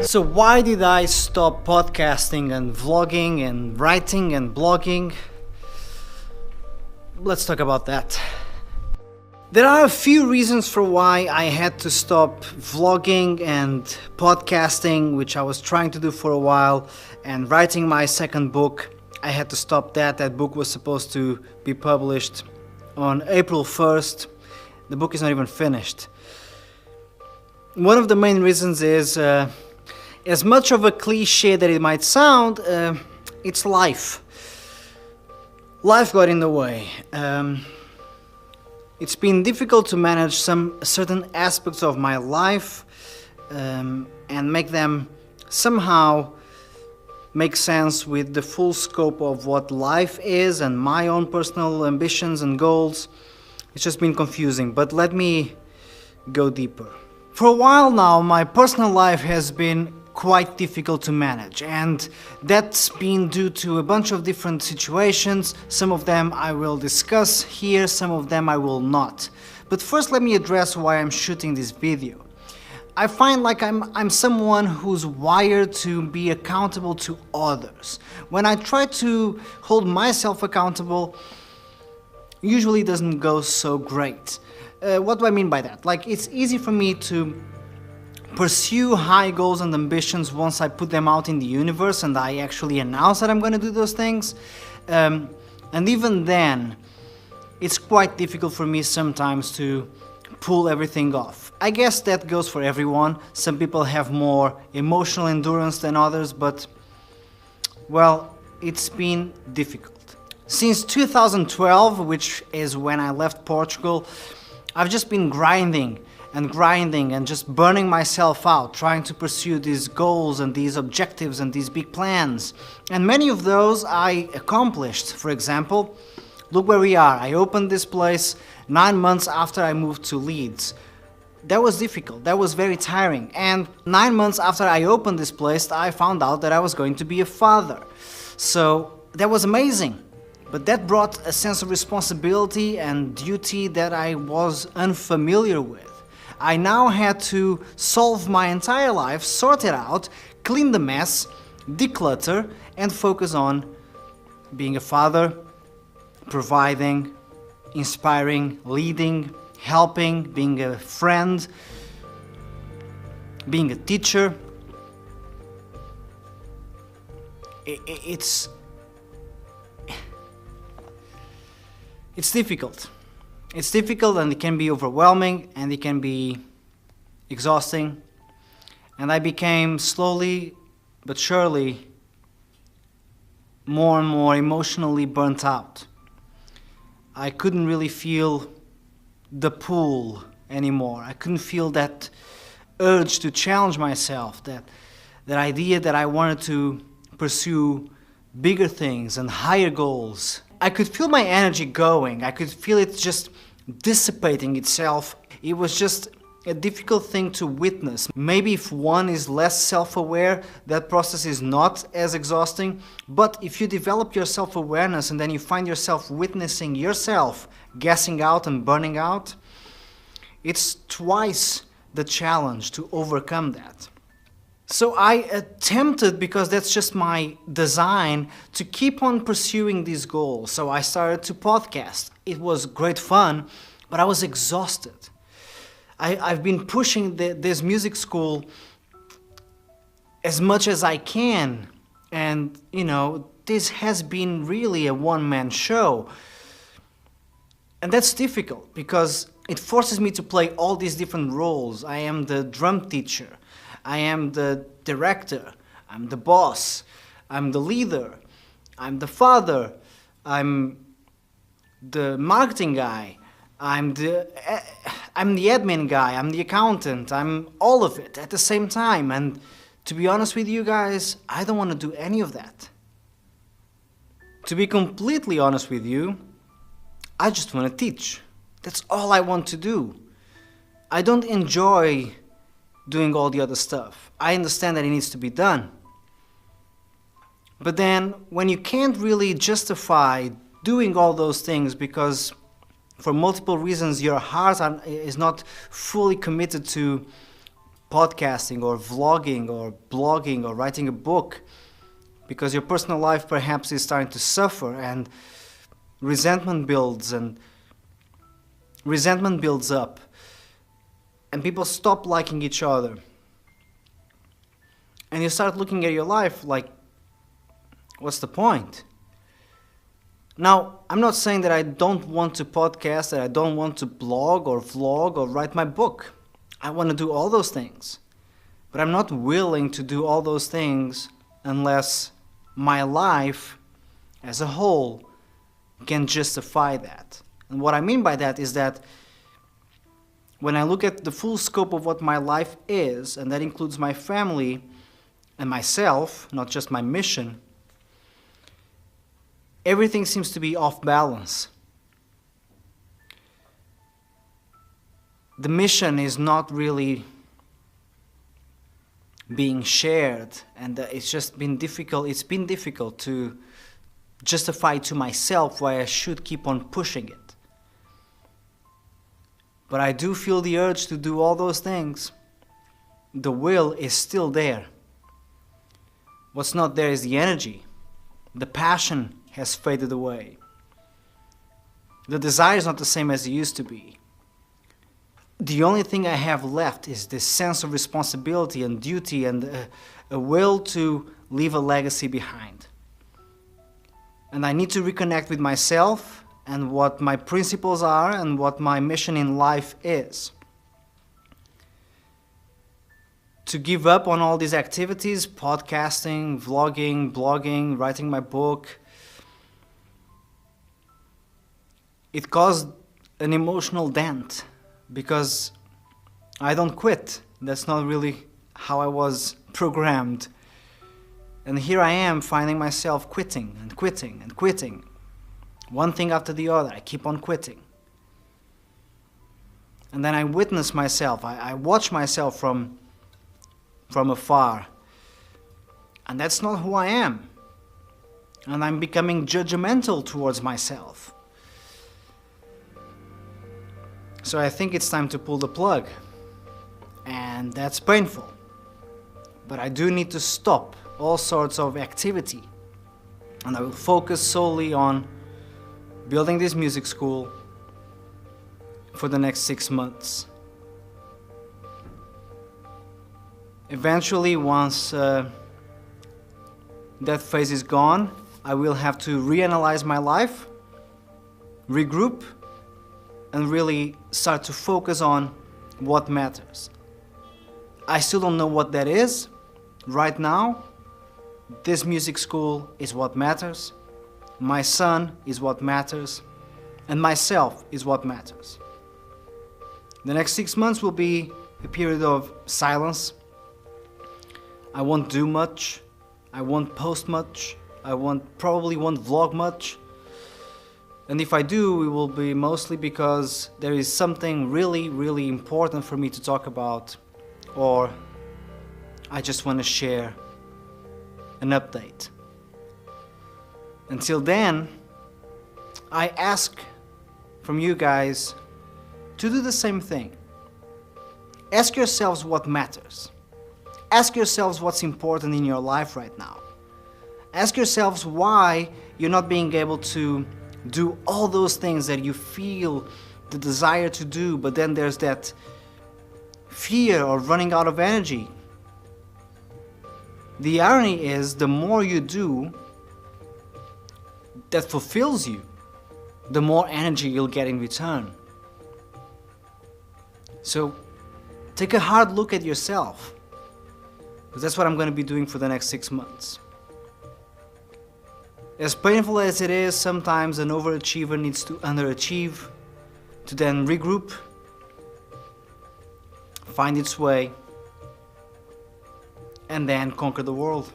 So why did I stop podcasting and vlogging and writing and blogging? Let's talk about that. There are a few reasons for why I had to stop vlogging and podcasting, which I was trying to do for a while, and writing my second book. I had to stop that. That book was supposed to be published on April 1st. The book is not even finished. One of the main reasons is, as much of a cliche that it might sound, it's life. Life got in the way. It's been difficult to manage some certain aspects of my life and make them somehow make sense with the full scope of what life is and my own personal ambitions and goals. It's just been confusing, but let me go deeper. For a while now, my personal life has been quite difficult to manage, and that's been due to a bunch of different situations. Some of them I will discuss here, some of them I will not. But first let me address why I'm shooting this video. I find like I'm someone who's wired to be accountable to others. When I try to hold myself accountable, usually doesn't go so great. What do I mean by that? Like, it's easy for me to pursue high goals and ambitions once I put them out in the universe and I actually announce that I'm going to do those things. And even then, it's quite difficult for me sometimes to pull everything off. I guess that goes for everyone. Some people have more emotional endurance than others, but, well, it's been difficult. Since 2012, which is when I left Portugal, I've just been grinding and just burning myself out, trying to pursue these goals and these objectives and these big plans. And many of those I accomplished. For example, look where we are. I opened this place 9 months after I moved to Leeds. That was difficult, that was very tiring. And 9 months after I opened this place, I found out that I was going to be a father. So that was amazing. But that brought a sense of responsibility and duty that I was unfamiliar with. I now had to solve my entire life, sort it out, clean the mess, declutter, and focus on being a father, providing, inspiring, leading, helping, being a friend, being a teacher. It's difficult. It's difficult, and it can be overwhelming, and it can be exhausting. And I became slowly but surely more and more emotionally burnt out. I couldn't really feel the pull anymore. I couldn't feel that urge to challenge myself, that idea that I wanted to pursue bigger things and higher goals. I could feel my energy going. I could feel it just dissipating itself. It was just a difficult thing to witness. Maybe if one is less self-aware, that process is not as exhausting. But if you develop your self-awareness and then you find yourself witnessing yourself gassing out and burning out, it's twice the challenge to overcome that. So I attempted, because that's just my design, to keep on pursuing these goals. So I started to podcast. It was great fun, but I was exhausted. I've been pushing this music school as much as I can. And, you know, this has been really a one-man show. And that's difficult because it forces me to play all these different roles. I am the drum teacher. I am the director, I'm the boss, I'm the leader, I'm the father, I'm the marketing guy, I'm the admin guy, I'm the accountant, I'm all of it at the same time. And to be honest with you guys, I don't want to do any of that. To be completely honest with you, I just want to teach. That's all I want to do. I don't enjoy doing all the other stuff. I understand that it needs to be done. But then, when you can't really justify doing all those things because for multiple reasons your heart is not fully committed to podcasting or vlogging or blogging or writing a book because your personal life perhaps is starting to suffer and resentment builds up and people stop liking each other. And you start looking at your life like, what's the point? Now, I'm not saying that I don't want to podcast, that I don't want to blog or vlog or write my book. I want to do all those things. But I'm not willing to do all those things unless my life as a whole can justify that. And what I mean by that is that when I look at the full scope of what my life is, and that includes my family and myself, not just my mission, everything seems to be off balance. The mission is not really being shared, and it's just been difficult. It's been difficult to justify to myself why I should keep on pushing it. But I do feel the urge to do all those things. The will is still there. What's not there is the energy. The passion has faded away. The desire is not the same as it used to be. The only thing I have left is this sense of responsibility and duty and a will to leave a legacy behind. And I need to reconnect with myself and what my principles are and what my mission in life is. To give up on all these activities, podcasting, vlogging, blogging, writing my book, it caused an emotional dent because I don't quit. That's not really how I was programmed. And here I am finding myself quitting and quitting and quitting. One thing after the other, I keep on quitting. And then I witness myself, I watch myself from afar. And that's not who I am. And I'm becoming judgmental towards myself. So I think it's time to pull the plug. And that's painful. But I do need to stop all sorts of activity. And I will focus solely on building this music school for the next 6 months. Eventually, once that phase is gone, I will have to reanalyze my life, regroup, and really start to focus on what matters. I still don't know what that is. Right now, this music school is what matters. My son is what matters. And myself is what matters. The next 6 months will be a period of silence. I won't do much. I won't post much. I probably won't vlog much. And if I do, it will be mostly because there is something really, really important for me to talk about, or I just want to share an update. Until then, I ask from you guys to do the same thing. Ask yourselves what matters. Ask yourselves what's important in your life right now. Ask yourselves why you're not being able to do all those things that you feel the desire to do, but then there's that fear of running out of energy. The irony is, the more you do that fulfills you, the more energy you'll get in return. So take a hard look at yourself, because that's what I'm going to be doing for the next 6 months. As painful as it is, sometimes an overachiever needs to underachieve to then regroup, find its way, and then conquer the world.